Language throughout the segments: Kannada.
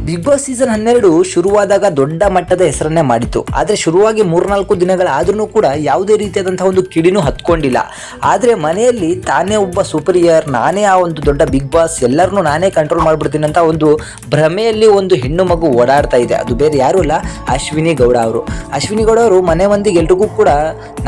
ಬಿಗ್ ಬಾಸ್ ಸೀಸನ್ 12 ಶುರುವಾದಾಗ ದೊಡ್ಡ ಮಟ್ಟದ ಹೆಸರನ್ನೇ ಮಾಡಿತ್ತು. ಆದರೆ ಶುರುವಾಗಿ 3-4 ದಿನಗಳಾದ್ರೂ ಕೂಡ ಯಾವುದೇ ರೀತಿಯಾದಂತಹ ಒಂದು ಕಿಡಿನೂ ಹತ್ಕೊಂಡಿಲ್ಲ. ಆದರೆ ಮನೆಯಲ್ಲಿ ತಾನೇ ಒಬ್ಬ ಸುಪೀರಿಯರ್, ನಾನೇ ಆ ಒಂದು ದೊಡ್ಡ ಬಿಗ್ ಬಾಸ್, ಎಲ್ಲರನ್ನೂ ನಾನೇ ಕಂಟ್ರೋಲ್ ಮಾಡ್ಬಿಡ್ತೀನಿ ಅಂತ ಒಂದು ಭ್ರಮೆಯಲ್ಲಿ ಒಂದು ಹೆಣ್ಣು ಮಗು ಓಡಾಡ್ತಾ ಇದೆ. ಅದು ಬೇರೆ ಯಾರೂ ಅಲ್ಲ, ಅಶ್ವಿನಿ ಗೌಡ ಅವರು. ಅಶ್ವಿನಿ ಗೌಡ ಅವರು ಮನೆ ಮಂದಿಗೆ ಎಲ್ರಿಗೂ ಕೂಡ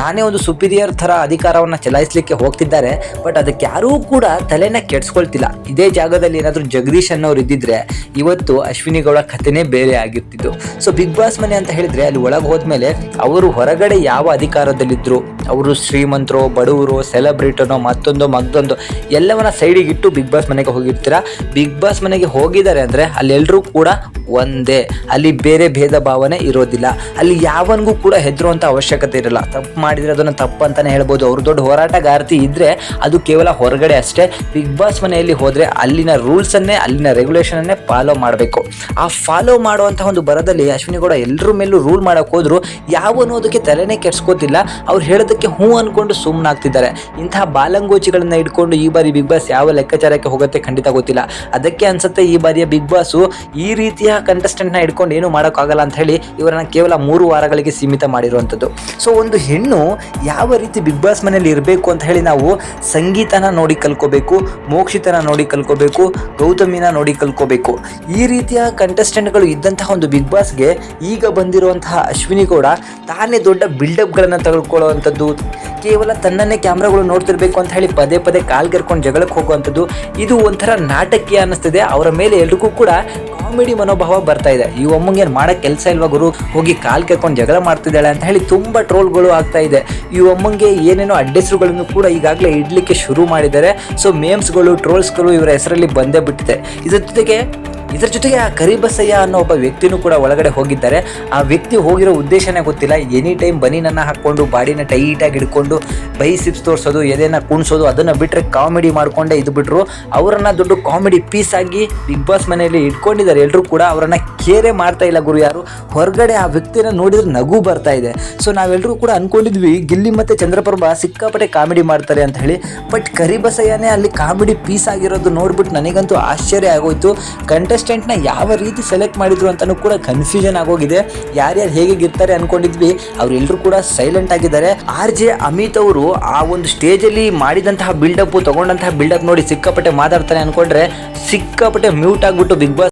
ನಾನೇ ಒಂದು ಸುಪೀರಿಯರ್ ಥರ ಅಧಿಕಾರವನ್ನು ಚಲಾಯಿಸಲಿಕ್ಕೆ ಹೋಗ್ತಿದ್ದಾರೆ. ಬಟ್ ಅದಕ್ಕೆ ಯಾರೂ ಕೂಡ ತಲೆನ ಕೆಡ್ಸ್ಕೊಳ್ತಿಲ್ಲ. ಇದೇ ಜಾಗದಲ್ಲಿ ಏನಾದರೂ ಜಗದೀಶ್ ಅನ್ನೋರು ಇದ್ದಿದ್ರೆ ಇವತ್ತು ಅಶ್ವಿನಿ ಗೌಡ ಕಥೆನೇ ಬೇರೆ ಆಗಿರ್ತಿದ್ದು. ಸೊ ಬಿಗ್ ಬಾಸ್ ಮನೆ ಅಂತ ಹೇಳಿದ್ರೆ ಅಲ್ಲಿ ಒಳಗೆ ಹೋದ್ಮೇಲೆ ಅವರು ಹೊರಗಡೆ ಯಾವ ಅಧಿಕಾರದಲ್ಲಿದ್ದರು, ಅವರು ಶ್ರೀಮಂತರೋ ಬಡವರು ಸೆಲೆಬ್ರಿಟನೋ ಮತ್ತೊಂದು ಎಲ್ಲವನ್ನ ಸೈಡಿಗೆ ಇಟ್ಟು ಬಿಗ್ ಬಾಸ್ ಮನೆಗೆ ಹೋಗಿರ್ತೀರ. ಬಿಗ್ ಬಾಸ್ ಮನೆಗೆ ಹೋಗಿದ್ದಾರೆ ಅಂದರೆ ಅಲ್ಲೆಲ್ಲರೂ ಕೂಡ ಒಂದೇ, ಅಲ್ಲಿ ಬೇರೆ ಭೇದ ಭಾವನೆ ಇರೋದಿಲ್ಲ. ಅಲ್ಲಿ ಯಾವನಿಗೂ ಕೂಡ ಹೆದರುವಂಥ ಅವಶ್ಯಕತೆ ಇರಲ್ಲ. ತಪ್ಪು ಮಾಡಿದರೆ ಅದನ್ನು ತಪ್ಪು ಅಂತಲೇ ಹೇಳ್ಬೋದು. ಅವರು ದೊಡ್ಡ ಹೋರಾಟಗಾರ್ತಿ ಇದ್ದರೆ ಅದು ಕೇವಲ ಹೊರಗಡೆ ಅಷ್ಟೇ. ಬಿಗ್ ಬಾಸ್ ಮನೆಯಲ್ಲಿ ಹೋದರೆ ಅಲ್ಲಿನ ರೂಲ್ಸನ್ನೇ, ಅಲ್ಲಿನ ರೆಗ್ಯುಲೇಷನನ್ನೇ ಫಾಲೋ ಮಾಡಬೇಕು. ಆ ಫಾಲೋ ಮಾಡುವಂಥ ಒಂದು ಬರದಲ್ಲಿ ಅಶ್ವಿನಿ ಗೌಡ ಎಲ್ಲರ ಮೇಲೂ ರೂಲ್ ಮಾಡೋಕೆ ಹೋದ್ರು ಯಾವನು ಅದಕ್ಕೆ ತಲೆನೇ ಕೆಡ್ಸ್ಕೋತಿಲ್ಲ. ಅವ್ರು ಹೇಳೋದಕ್ಕೆ ಹ್ಞೂ ಅಂದ್ಕೊಂಡು ಸುಮ್ಮನಾಗ್ತಿದ್ದಾರೆ. ಇಂತಹ ಬಾಲಂಗೋಚಿಗಳನ್ನ ಇಟ್ಕೊಂಡು ಈ ಬಾರಿ ಬಿಗ್ ಬಾಸ್ ಯಾವ ಲೆಕ್ಕಾಚಾರಕ್ಕೆ ಹೋಗುತ್ತೆ ಖಂಡಿತ ಗೊತ್ತಿಲ್ಲ. ಅದಕ್ಕೆ ಅನ್ಸುತ್ತೆ ಈ ಬಾರಿಯ ಬಿಗ್ ಬಾಸು ಈ ರೀತಿಯ ಕಂಟೆಸ್ಟೆಂಟ್ನ ಇಟ್ಕೊಂಡು ಏನೂ ಮಾಡೋಕ್ಕಾಗಲ್ಲ ಅಂತ ಹೇಳಿ ಇವರನ್ನ ಕೇವಲ 3 ವಾರಗಳಿಗೆ ಸೀಮಿತ ಮಾಡಿರುವಂಥದ್ದು. ಸೊ ಒಂದು ಹೆಣ್ಣು ಯಾವ ರೀತಿ ಬಿಗ್ ಬಾಸ್ ಮನೆಯಲ್ಲಿ ಇರಬೇಕು ಅಂತ ಹೇಳಿ ನಾವು ಸಂಗೀತನ ನೋಡಿ ಕಲ್ಕೋಬೇಕು, ಮೋಕ್ಷಿತನ ನೋಡಿ ಕಲ್ಕೋಬೇಕು, ಗೌತಮಿನ ನೋಡಿ ಕಲ್ಕೋಬೇಕು. ಈ ರೀತಿಯ ಕಂಟೆಸ್ಟೆಂಟ್ಗಳು ಇದ್ದಂತಹ ಒಂದು ಬಿಗ್ ಬಾಸ್ಗೆ ಈಗ ಬಂದಿರುವಂತಹ ಅಶ್ವಿನಿ ಗೌಡ ತಾನೇ ದೊಡ್ಡ ಬಿಲ್ಡಪ್ಗಳನ್ನು ತೆಗೆದುಕೊಳ್ಳುವಂಥದ್ದು, ಕೇವಲ ತನ್ನನ್ನೇ ಕ್ಯಾಮ್ರಾಗಳು ನೋಡ್ತಿರ್ಬೇಕು ಅಂತ ಹೇಳಿ ಪದೇ ಪದೇ ಕಾಲ್ಗೆರ್ಕೊಂಡು ಜಗಳಕ್ಕೆ ಹೋಗುವಂಥದ್ದು, ಇದು ಒಂಥರ ನಾಟಕೀಯ ಅನ್ನಿಸ್ತಿದೆ. ಅವರ ಮೇಲೆ ಎಲ್ರಿಗೂ ಕೂಡ ಕಾಮಿಡಿ ಮನೋಭಾವ ಬರ್ತಾ ಇದೆ. ಈ ಒಮ್ಮಂಗೆ ಏನು ಮಾಡೋಕ್ಕೆ ಕೆಲಸ ಇಲ್ವಾ ಗುರು, ಹೋಗಿ ಕಾಲ್ ಕೆರ್ಕೊಂಡು ಜಗಳ ಮಾಡ್ತಿದ್ದಾಳೆ ಅಂತ ಹೇಳಿ ತುಂಬ ಟ್ರೋಲ್ಗಳು ಆಗ್ತಾ ಇದೆ. ಈ ಒಮ್ಮಂಗೆ ಏನೇನೋ ಅಡ್ಡೆಸರುಗಳನ್ನು ಕೂಡ ಈಗಾಗಲೇ ಇಡಲಿಕ್ಕೆ ಶುರು ಮಾಡಿದ್ದಾರೆ. ಸೊ ಮೇಮ್ಸ್ಗಳು, ಟ್ರೋಲ್ಸ್ಗಳು ಇವರ ಹೆಸರಲ್ಲಿ ಬಂದೇ ಬಿಟ್ಟಿದೆ. ಇದರ ಜೊತೆಗೆ ಆ ಕರಿಬಸಯ್ಯ ಅನ್ನೋ ಒಬ್ಬ ವ್ಯಕ್ತಿನೂ ಕೂಡ ಒಳಗಡೆ ಹೋಗಿದ್ದಾರೆ. ಆ ವ್ಯಕ್ತಿ ಹೋಗಿರೋ ಉದ್ದೇಶನೇ ಗೊತ್ತಿಲ್ಲ. ಎನಿ ಟೈಮ್ ಬನೀನನ್ನು ಹಾಕ್ಕೊಂಡು ಬಾಡಿನ ಟೈಟಾಗಿ ಹಿಡ್ಕೊಂಡು ಬೈಸಿಪ್ಸ್ ತೋರಿಸೋದು, ಎದೆನ ಕುಣಿಸೋದು, ಅದನ್ನು ಬಿಟ್ಟರೆ ಕಾಮಿಡಿ ಮಾಡಿಕೊಂಡೇ ಇದು ಬಿಟ್ಟರು. ಅವರನ್ನು ದೊಡ್ಡ ಕಾಮಿಡಿ ಪೀಸ್ ಆಗಿ ಬಿಗ್ ಬಾಸ್ ಮನೆಯಲ್ಲಿ ಇಟ್ಕೊಂಡಿದ್ದಾರೆ. ಎಲ್ಲರೂ ಕೂಡ ಅವರನ್ನು ಕೇರೆ ಮಾಡ್ತಾ ಇಲ್ಲ ಗುರು ಯಾರು. ಹೊರಗಡೆ ಆ ವ್ಯಕ್ತಿನ ನೋಡಿದ್ರೆ ನಗು ಬರ್ತಾ ಇದೆ. ಸೊ ನಾವೆಲ್ಲರೂ ಕೂಡ ಅಂದ್ಕೊಂಡಿದ್ವಿ ಗಿಲ್ಲಿ ಮತ್ತು ಚಂದ್ರಪ್ರಭಾ ಸಿಕ್ಕಾಪಟ್ಟೆ ಕಾಮಿಡಿ ಮಾಡ್ತಾರೆ ಅಂತ ಹೇಳಿ. ಬಟ್ ಕರಿಬಸಯ್ಯನೇ ಅಲ್ಲಿ ಕಾಮಿಡಿ ಪೀಸ್ ಆಗಿರೋದು ನೋಡ್ಬಿಟ್ಟು ನನಗಂತೂ ಆಶ್ಚರ್ಯ ಆಗೋಯ್ತು. ಕಂಟೆಸ್ಟೆಂಟ್ನ ಯಾವ ರೀತಿ ಸೆಲೆಕ್ಟ್ ಮಾಡಿದ್ರು ಅಂತಲೂ ಕೂಡ ಕನ್ಫ್ಯೂಷನ್ ಆಗೋಗಿದೆ. ಯಾರ್ಯಾರು ಹೇಗೆ ಗೆಲ್ತಾರೆ ಅಂದ್ಕೊಂಡಿದ್ವಿ, ಅವರೆಲ್ಲರೂ ಕೂಡ ಸೈಲೆಂಟ್ ಆಗಿದ್ದಾರೆ. RJ ಅಮಿತ್ ಅವರು ಆ ಒಂದು ಸ್ಟೇಜಲ್ಲಿ ಮಾಡಿದಂತಹ ಬಿಲ್ಡಪ್, ತಗೊಂಡಂತಹ ಬಿಲ್ಡಪ್ ನೋಡಿ ಸಿಕ್ಕಾಪಟ್ಟೆ ಮಾತಾಡ್ತಾರೆ ಅಂದ್ಕೊಂಡ್ರೆ ಸಿಕ್ಕಾಪಟ್ಟೆ ಮ್ಯೂಟ್ ಆಗಿಬಿಟ್ಟು ಬಿಗ್ ಬಾಸ್